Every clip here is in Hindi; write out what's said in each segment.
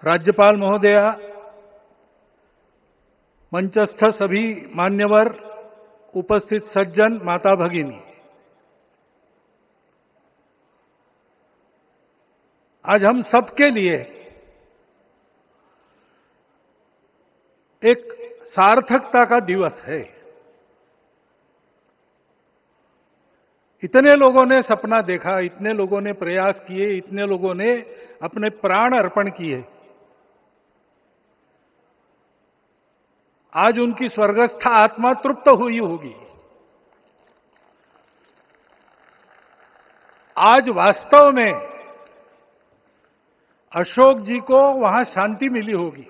राज्यपाल महोदया, मंचस्थ सभी मान्यवर, उपस्थित सज्जन, माता भगिनी, आज हम सबके लिए एक सार्थकता का दिवस है। इतने लोगों ने सपना देखा, इतने लोगों ने प्रयास किए, इतने लोगों ने अपने प्राण अर्पण किए। आज उनकी स्वर्गस्थ आत्मा तृप्त हुई होगी। आज वास्तव में अशोक जी को वहां शांति मिली होगी।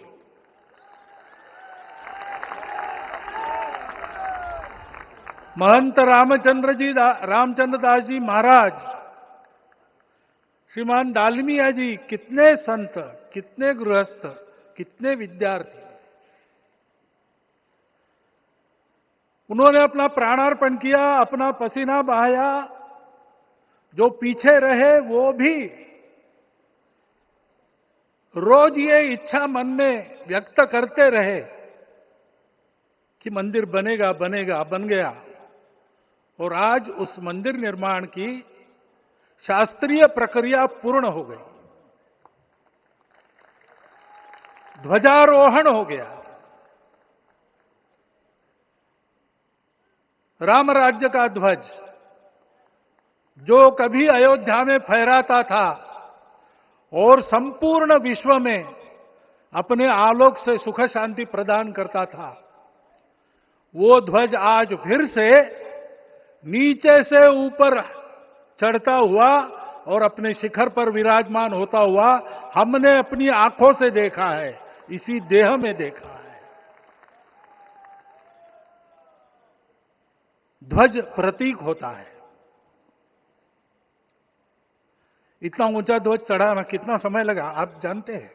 महंत रामचंद्र दास जी महाराज, श्रीमान दालमिया जी, कितने संत, कितने गृहस्थ, कितने विद्यार्थी, उन्होंने अपना प्राणार्पण किया, अपना पसीना बहाया। जो पीछे रहे वो भी रोज ये इच्छा मन में व्यक्त करते रहे कि मंदिर बनेगा बनेगा, बन गया। और आज उस मंदिर निर्माण की शास्त्रीय प्रक्रिया पूर्ण हो गई, ध्वजारोहण हो गया। राम राज्य का ध्वज जो कभी अयोध्या में फहराता था और संपूर्ण विश्व में अपने आलोक से सुख शांति प्रदान करता था, वो ध्वज आज फिर से नीचे से ऊपर चढ़ता हुआ और अपने शिखर पर विराजमान होता हुआ हमने अपनी आंखों से देखा है, इसी देह में देखा है। ध्वज प्रतीक होता है। इतना ऊंचा ध्वज चढ़ाना कितना समय लगा आप जानते हैं?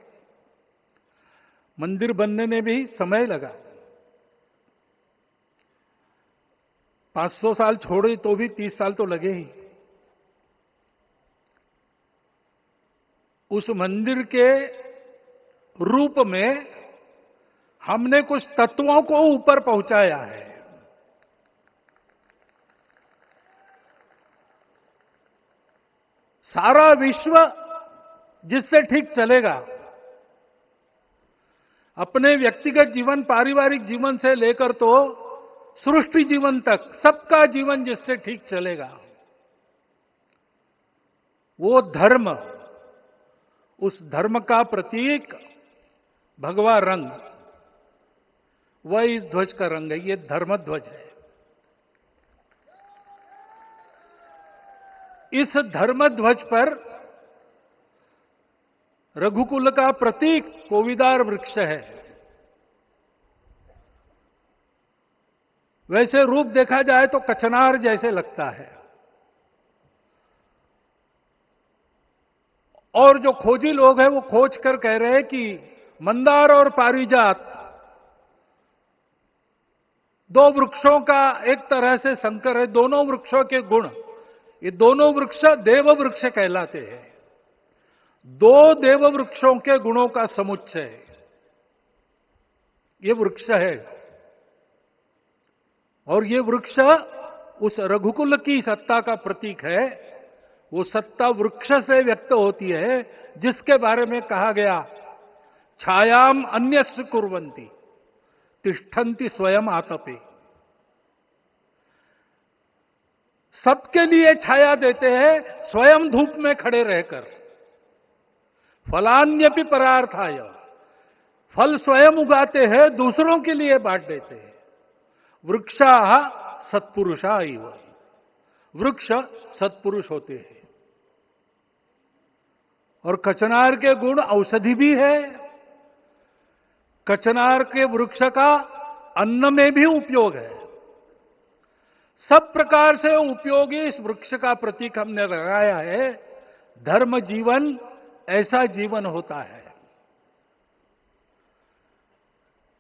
मंदिर बनने में भी समय लगा। 500 साल छोड़े तो भी 30 साल तो लगे ही। उस मंदिर के रूप में हमने कुछ तत्वों को ऊपर पहुंचाया है। सारा विश्व जिससे ठीक चलेगा, अपने व्यक्तिगत जीवन, पारिवारिक जीवन से लेकर तो सृष्टि जीवन तक सबका जीवन जिससे ठीक चलेगा, वो धर्म, उस धर्म का प्रतीक भगवा रंग, वह इस ध्वज का रंग है। ये धर्म ध्वज है। इस धर्म ध्वज पर रघुकुल का प्रतीक कोविदार वृक्ष है। वैसे रूप देखा जाए तो कचनार जैसे लगता है। और जो खोजी लोग हैं वो खोज कर कह रहे हैं कि मंदार और पारिजात दो वृक्षों का एक तरह से संकर है। दोनों वृक्षों के गुण, ये दोनों वृक्ष देव वृक्ष कहलाते हैं। दो देव वृक्षों के गुणों का समुच्चय ये वृक्ष है। और ये वृक्ष उस रघुकुल की सत्ता का प्रतीक है। वो सत्ता वृक्ष से व्यक्त होती है, जिसके बारे में कहा गया, छायाम अन्यस्य कुर्वन्ति तिष्ठन्ति स्वयं आतपे। सबके लिए छाया देते हैं, स्वयं धूप में खड़े रहकर। फलान्यपि परार्थाय, फल स्वयं उगाते हैं, दूसरों के लिए बांट देते हैं। वृक्षा सत्पुरुषा इव, वृक्ष सत्पुरुष होते हैं। और कचनार के गुण औषधि भी है। कचनार के वृक्ष का अन्न में भी उपयोग है। सब प्रकार से उपयोगी इस वृक्ष का प्रतीक हमने लगाया है। धर्म जीवन ऐसा जीवन होता है।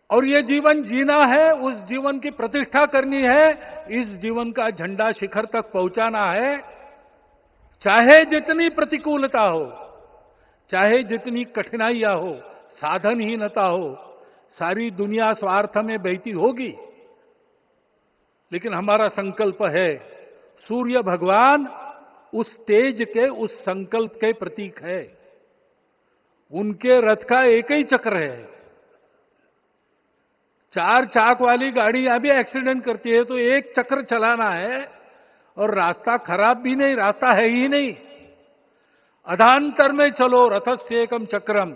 और ये जीवन जीना है, उस जीवन की प्रतिष्ठा करनी है, इस जीवन का झंडा शिखर तक पहुंचाना है। चाहे जितनी प्रतिकूलता हो, चाहे जितनी कठिनाइयां हो, साधनहीनता हो, सारी दुनिया स्वार्थ में बहती होगी, लेकिन हमारा संकल्प है, सूर्य भगवान उस तेज के, उस संकल्प के प्रतीक है। उनके रथ का एक ही चक्र है। 4 चाक वाली गाड़ियां भी एक्सीडेंट करती है, तो एक चक्र चलाना है, और रास्ता खराब भी नहीं, रास्ता है ही नहीं। अधांतर में चलो रथस्य एकम चक्रम।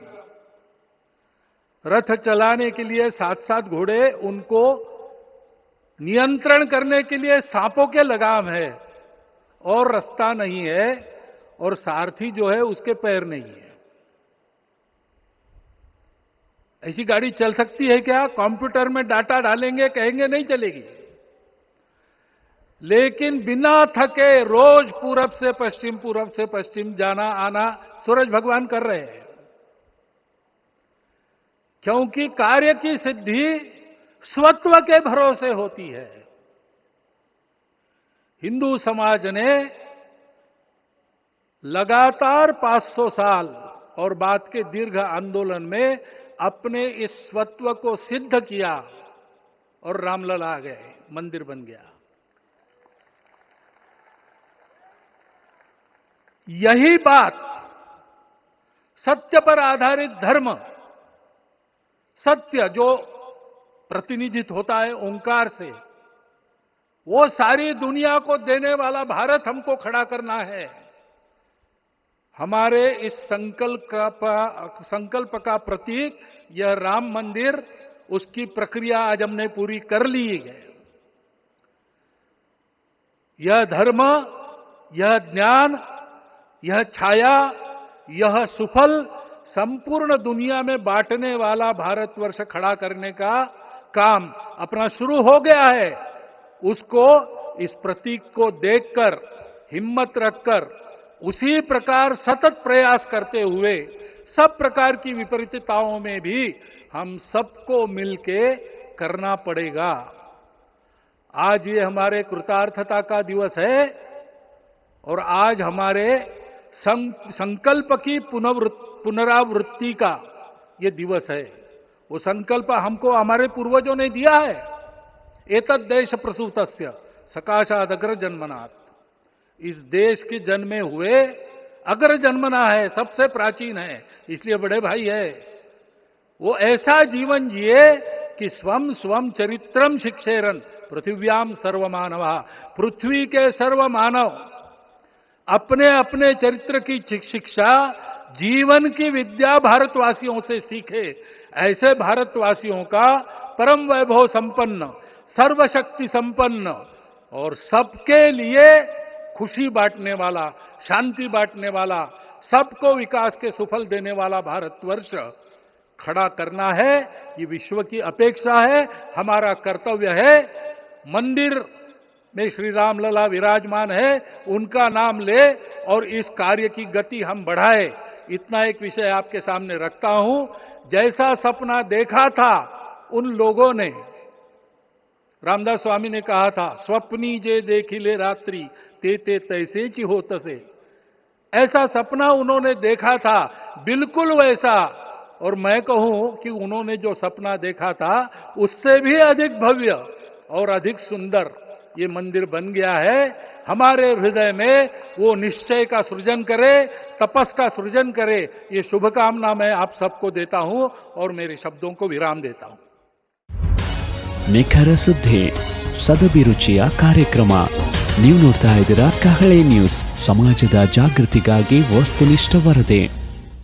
रथ चलाने के लिए 7-7 घोड़े, उनको नियंत्रण करने के लिए सांपों के लगाम है, और रास्ता नहीं है, और सारथी जो है उसके पैर नहीं है। ऐसी गाड़ी चल सकती है क्या? कंप्यूटर में डाटा डालेंगे, कहेंगे नहीं चलेगी। लेकिन बिना थके रोज पूरब से पश्चिम जाना आना सूरज भगवान कर रहे हैं, क्योंकि कार्य की सिद्धि स्वत्व के भरोसे होती है। हिंदू समाज ने लगातार 500 साल और बाद के दीर्घ आंदोलन में अपने इस स्वत्व को सिद्ध किया, और रामलला आ गए, मंदिर बन गया। यही बात सत्य पर आधारित धर्म, सत्य जो प्रतिनिधित्व होता है ओंकार से, वो सारी दुनिया को देने वाला भारत हमको खड़ा करना है। हमारे इस संकल्प का प्रतीक यह राम मंदिर, उसकी प्रक्रिया आज हमने पूरी कर ली है। यह धर्म, यह ज्ञान, यह छाया, यह सुफल संपूर्ण दुनिया में बांटने वाला भारतवर्ष खड़ा करने का काम अपना शुरू हो गया है। उसको, इस प्रतीक को देखकर, हिम्मत रखकर, उसी प्रकार सतत प्रयास करते हुए, सब प्रकार की विपरीतताओं में भी हम सबको मिलके करना पड़ेगा। आज ये हमारे कृतार्थता का दिवस है, और आज हमारे संकल्प की पुनरावृत्ति का ये दिवस है। वो संकल्प हमको हमारे पूर्वजों ने दिया है। एतद् देश प्रसूतस्य सकाशाद अग्र जन्मनात्। इस देश के जन्मे हुए अग्र जन्मना है, सबसे प्राचीन है, इसलिए बड़े भाई है। वो ऐसा जीवन जिए कि स्वम स्वम चरित्रम शिक्षेरन पृथिव्याम सर्वमानवा। पृथ्वी के सर्व मानव अपने अपने चरित्र की शिक्षा, जीवन की विद्या भारतवासियों से सीखे। ऐसे भारतवासियों का परम वैभव संपन्न, सर्वशक्ति संपन्न और सबके लिए खुशी बांटने वाला, शांति बांटने वाला, सबको विकास के सुफल देने वाला भारतवर्ष खड़ा करना है। ये विश्व की अपेक्षा है, हमारा कर्तव्य है। मंदिर में श्री रामलला विराजमान है, उनका नाम ले और इस कार्य की गति हम बढ़ाए। इतना एक विषय आपके सामने रखता हूं। जैसा सपना देखा था उन लोगों ने, रामदास स्वामी ने कहा था, स्वप्नी जे देखिले रात्रि ते ते तैसे ची हो तसे। ऐसा सपना उन्होंने देखा था, बिल्कुल वैसा। और मैं कहूं कि उन्होंने जो सपना देखा था उससे भी अधिक भव्य और अधिक सुंदर ये मंदिर बन गया है। हमारे हृदय में वो निश्चय का सृजन करे, तपस का सृजन करे। ये शुभकामना मैं आप सबको देता हूं और मेरे शब्दों को विराम देता हूं। ನಿಖರ ಸುದ್ದಿ, ಸದಭಿರುಚಿಯ ಕಾರ್ಯಕ್ರಮ. ನೀವು ನೋಡ್ತಾ ಇದ್ದೀರಾ ಕಹಳೆ ನ್ಯೂಸ್, ಸಮಾಜದ ಜಾಗೃತಿಗಾಗಿ ವಸ್ತುನಿಷ್ಠ ವರದಿ.